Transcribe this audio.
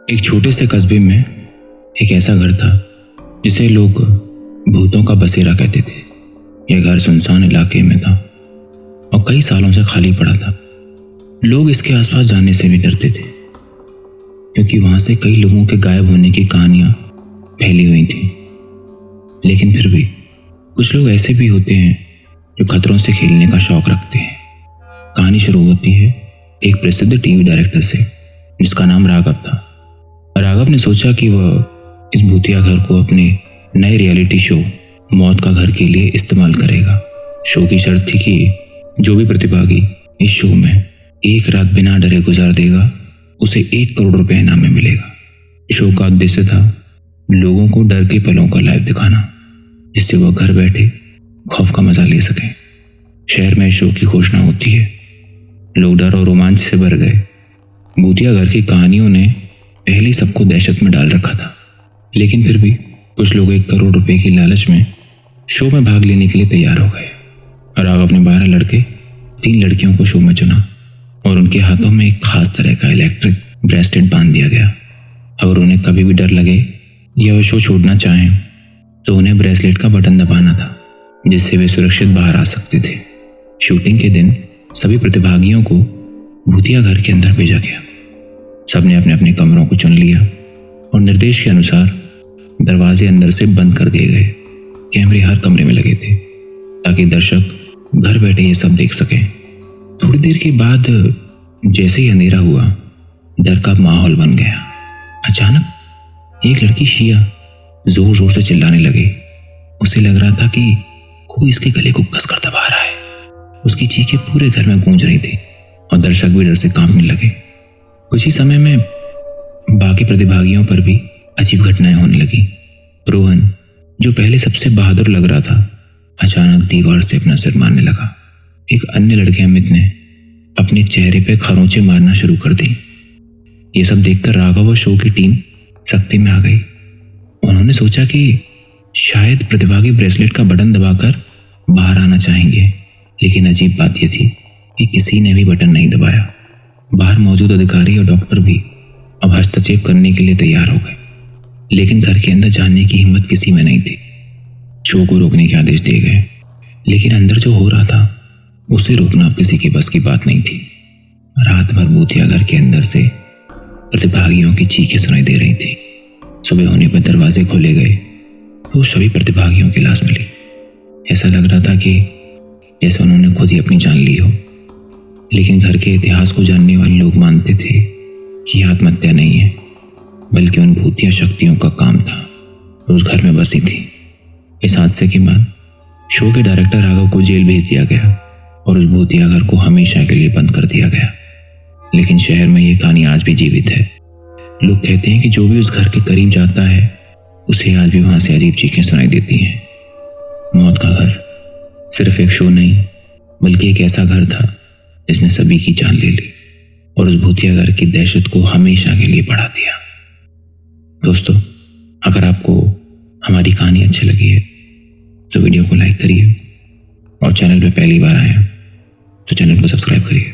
एक छोटे से कस्बे में एक ऐसा घर था जिसे लोग भूतों का बसेरा कहते थे। यह घर सुनसान इलाके में था और कई सालों से खाली पड़ा था। लोग इसके आसपास जाने से भी डरते थे क्योंकि वहां से कई लोगों के गायब होने की कहानियां फैली हुई थी। लेकिन फिर भी कुछ लोग ऐसे भी होते हैं जो खतरों से खेलने का शौक रखते हैं। कहानी शुरू होती है एक प्रसिद्ध टीवी डायरेक्टर से जिसका नाम राघव था। राघव ने सोचा कि वह इस भूतिया घर को अपने नए रियलिटी शो मौत का घर के लिए इस्तेमाल करेगा। शो की शर्त थी कि जो भी प्रतिभागी इस शो में एक रात बिना डरे गुजार देगा उसे 1 करोड़ रुपए इनाम में मिलेगा। शो का उद्देश्य था लोगों को डर के पलों का लाइव दिखाना जिससे वह घर बैठे खौफ का मजा ले सकें। शहर में शो की घोषणा होती है। लोग डर और रोमांच से भर गए। भूतिया घर की कहानियों ने पहले ही सबको दहशत में डाल रखा था, लेकिन फिर भी कुछ लोग 1 करोड़ रुपए की लालच में शो में भाग लेने के लिए तैयार हो गए। राघव ने 12 लड़के 3 लड़कियों को शो में चुना और उनके हाथों में एक खास तरह का इलेक्ट्रिक ब्रेसलेट बांध दिया गया। अगर उन्हें कभी भी डर लगे या वह शो छोड़ना चाहें तो उन्हें ब्रेसलेट का बटन दबाना था जिससे वे सुरक्षित बाहर आ सकते थे। शूटिंग के दिन सभी प्रतिभागियों को भूतिया घर के अंदर भेजा गया। सबने अपने अपने कमरों को चुन लिया और निर्देश के अनुसार दरवाजे अंदर से बंद कर दिए गए। कैमरे हर कमरे में लगे थे ताकि दर्शक घर बैठे ये सब देख सकें। थोड़ी देर के बाद जैसे ही अंधेरा हुआ डर का माहौल बन गया। अचानक एक लड़की शिया जोर जोर से चिल्लाने लगी। उसे लग रहा था कि कोई इसके गले को कसकर दबा रहा है। उसकी चीखें पूरे घर में गूंज रही थी और दर्शक भी डर से कांपने लगे। कुछ ही समय में बाकी प्रतिभागियों पर भी अजीब घटनाएं होने लगी। रोहन, जो पहले सबसे बहादुर लग रहा था, अचानक दीवार से अपना सिर मारने लगा। एक अन्य लड़के अमित ने अपने चेहरे पे खरोंचे मारना शुरू कर दी। ये सब देखकर राघव और शो की टीम सख्ती में आ गई। उन्होंने सोचा कि शायद प्रतिभागी ब्रेसलेट का बटन दबाकर बाहर आना चाहेंगे, लेकिन अजीब बात यह थी कि किसी ने भी बटन नहीं दबाया। बाहर मौजूद अधिकारी और डॉक्टर भी अब हस्तक्षेप करने के लिए तैयार हो गए, लेकिन घर के अंदर जाने की हिम्मत किसी में नहीं थी। शो को रोकने के आदेश दिए गए, लेकिन अंदर जो हो रहा था उसे रोकना अब किसी के बस की बात नहीं थी। रात भर भूतिया घर के अंदर से प्रतिभागियों की चीखें सुनाई दे रही थी। सुबह होने पर दरवाजे खोले गए तो सभी प्रतिभागियों की लाश मिली। ऐसा लग रहा था कि जैसे उन्होंने खुद ही अपनी जान ली हो, लेकिन घर के इतिहास को जानने वाले लोग मानते थे कि आत्महत्या नहीं है, बल्कि उन भूतिया शक्तियों का काम था जो उस घर में बसी थी। इस हादसे के बाद शो के डायरेक्टर राघव को जेल भेज दिया गया और उस भूतिया घर को हमेशा के लिए बंद कर दिया गया। लेकिन शहर में ये कहानी आज भी जीवित है। लोग कहते हैं कि जो भी उस घर के करीब जाता है उसे आज भी वहां से अजीब चीखें सुनाई देती हैं। मौत का घर सिर्फ एक शो नहीं, बल्कि एक ऐसा घर था जिसने सभी की जान ले ली और उस भूतिया घर की दहशत को हमेशा के लिए बढ़ा दिया। दोस्तों, अगर आपको हमारी कहानी अच्छी लगी है तो वीडियो को लाइक करिए और चैनल पे पहली बार आए हैं तो चैनल को सब्सक्राइब करिए।